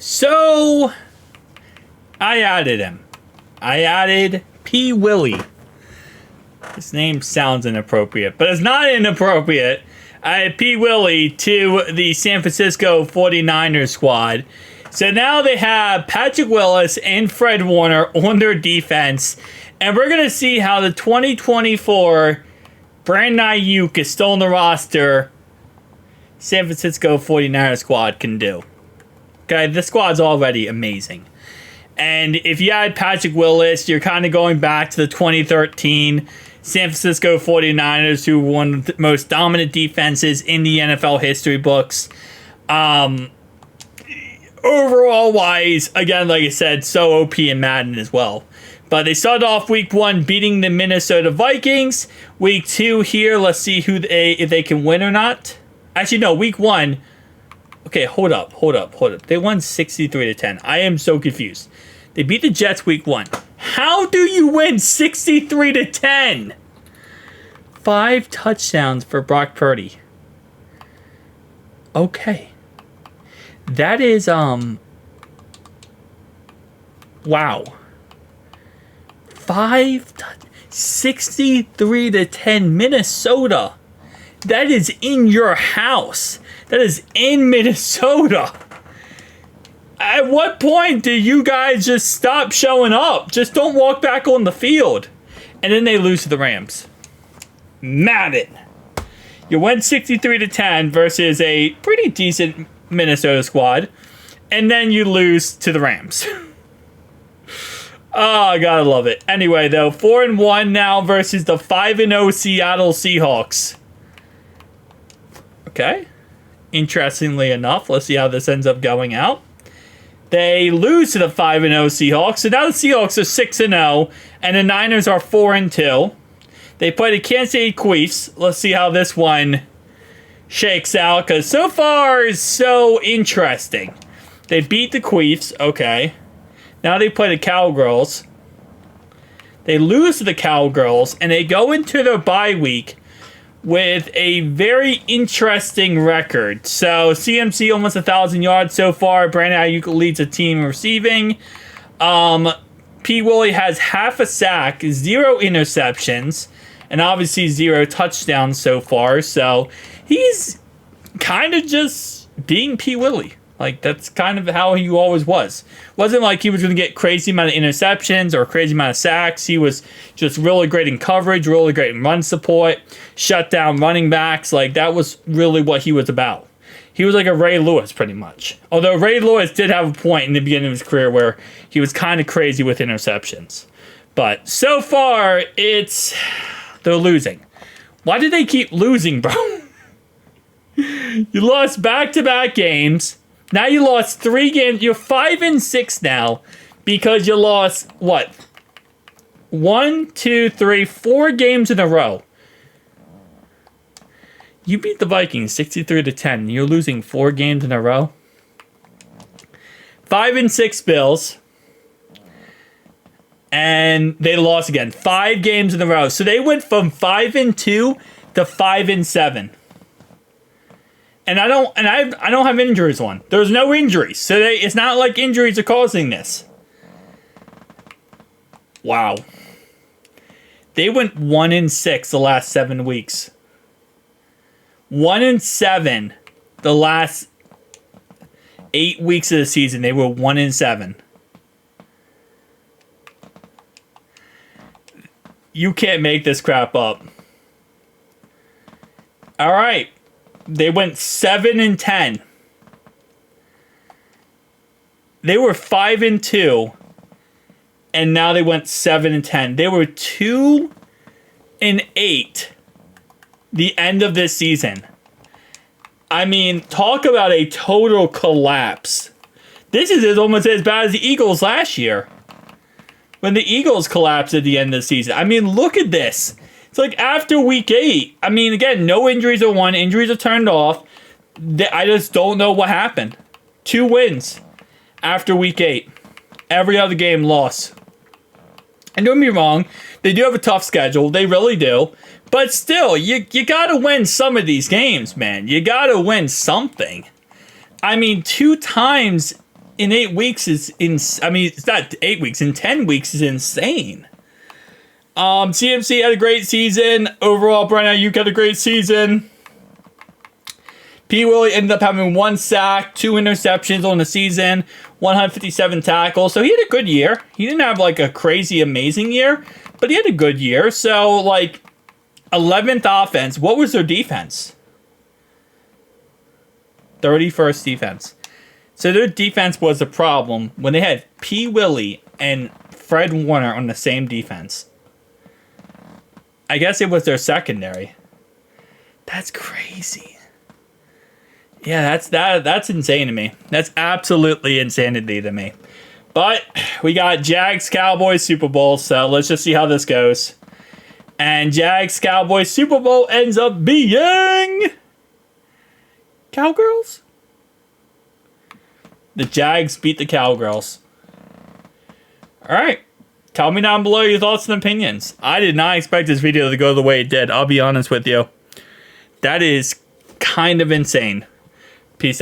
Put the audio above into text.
So, I added him. I added P. Willie. His name sounds inappropriate, but it's not inappropriate. I had P. Willie to the San Francisco 49ers squad. So now they have Patrick Willis and Fred Warner on their defense. And we're going to see how the 2024 Brandon Ayuk is still on the roster. San Francisco 49ers squad can do. Okay, this squad's already amazing. And if you add Patrick Willis, you're kind of going back to the 2013 San Francisco 49ers, who were one of the most dominant defenses in the NFL history books. Overall wise, again, like I said, so OP in Madden as well. But they started off week 1 beating the Minnesota Vikings. Week 2 here, let's see if they can win or not. Actually, no, week 1. Okay, hold up. They won 63-10. I am so confused. They beat the Jets week 1. How do you win 63-10? 5 touchdowns for Brock Purdy. Okay. That is, wow. 63-10 Minnesota. That is in your house. That is in Minnesota. At what point do you guys just stop showing up? Just don't walk back on the field. And then they lose to the Rams. Madden. You win 63-10 versus a pretty decent Minnesota squad. And then you lose to the Rams. Oh, I gotta love it. Anyway, though, 4-1 now versus the 5-0 Seattle Seahawks. Okay. Interestingly enough, let's see how this ends up going out. They lose to the 5-0 Seahawks. So now the Seahawks are 6-0, and the Niners are 4-2. They play the Kansas City Chiefs. Let's see how this one shakes out, because so far is so interesting. They beat the Chiefs. Okay. Now they play the Cowgirls. They lose to the Cowgirls, and they go into their bye week with a very interesting record. So, CMC almost 1,000 yards so far. Brandon Ayuk leads the team in receiving. P. Willie has half a sack, 0 interceptions, and obviously 0 touchdowns so far. So, he's kind of just being P. Willie. Like, that's kind of how he always was. Wasn't like he was going to get crazy amount of interceptions or crazy amount of sacks. He was just really great in coverage, really great in run support, shut down running backs. Like, that was really what he was about. He was like a Ray Lewis, pretty much. Although Ray Lewis did have a point in the beginning of his career where he was kind of crazy with interceptions. But so far, they're losing. Why did they keep losing, bro? You lost back-to-back games. Now you lost 3 games. You're 5-6 now because you lost, what? 1, 2, 3, 4 games in a row. You beat the Vikings 63-10. You're losing 4 games in a row. 5-6 Bills. And they lost again. 5 games in a row. So they went from 5-2 to 5-7. And I don't have injuries on. There's no injuries. So it's not like injuries are causing this. Wow. They went 1-6 the last 7 weeks. 1-7 the last 8 weeks of the season. They were 1-7. You can't make this crap up. All right. They went 7-10. They were 5-2. And now they went 7-10. They were 2-8 the end of this season. I mean, talk about a total collapse. This is almost as bad as the Eagles last year, when the Eagles collapsed at the end of the season. I mean, look at this. It's like after week 8. I mean, again, no injuries are won. Injuries are turned off. I just don't know what happened. 2 wins after week 8. Every other game loss. And don't get me wrong, they do have a tough schedule. They really do. But still, you got to win some of these games, man. You got to win something. I mean, 2 times in 8 weeks is I mean, it's not 8 weeks. In 10 weeks is insane. CMC had a great season. Overall, Brian Ayuk had a great season. P. Willie ended up having 1 sack, 2 interceptions on the season, 157 tackles. So he had a good year. He didn't have like a crazy amazing year, but he had a good year. So like 11th offense. What was their defense? 31st defense. So their defense was a problem when they had P. Willie and Fred Warner on the same defense. I guess it was their secondary. That's crazy. Yeah, that's insane to me. That's absolutely insanity to me. But we got Jags Cowboys Super Bowl, so let's just see how this goes. And Jags Cowboys Super Bowl ends up being Cowgirls. The Jags beat the Cowgirls. All right. Tell me down below your thoughts and opinions. I did not expect this video to go the way it did. I'll be honest with you. That is kind of insane. Peace out.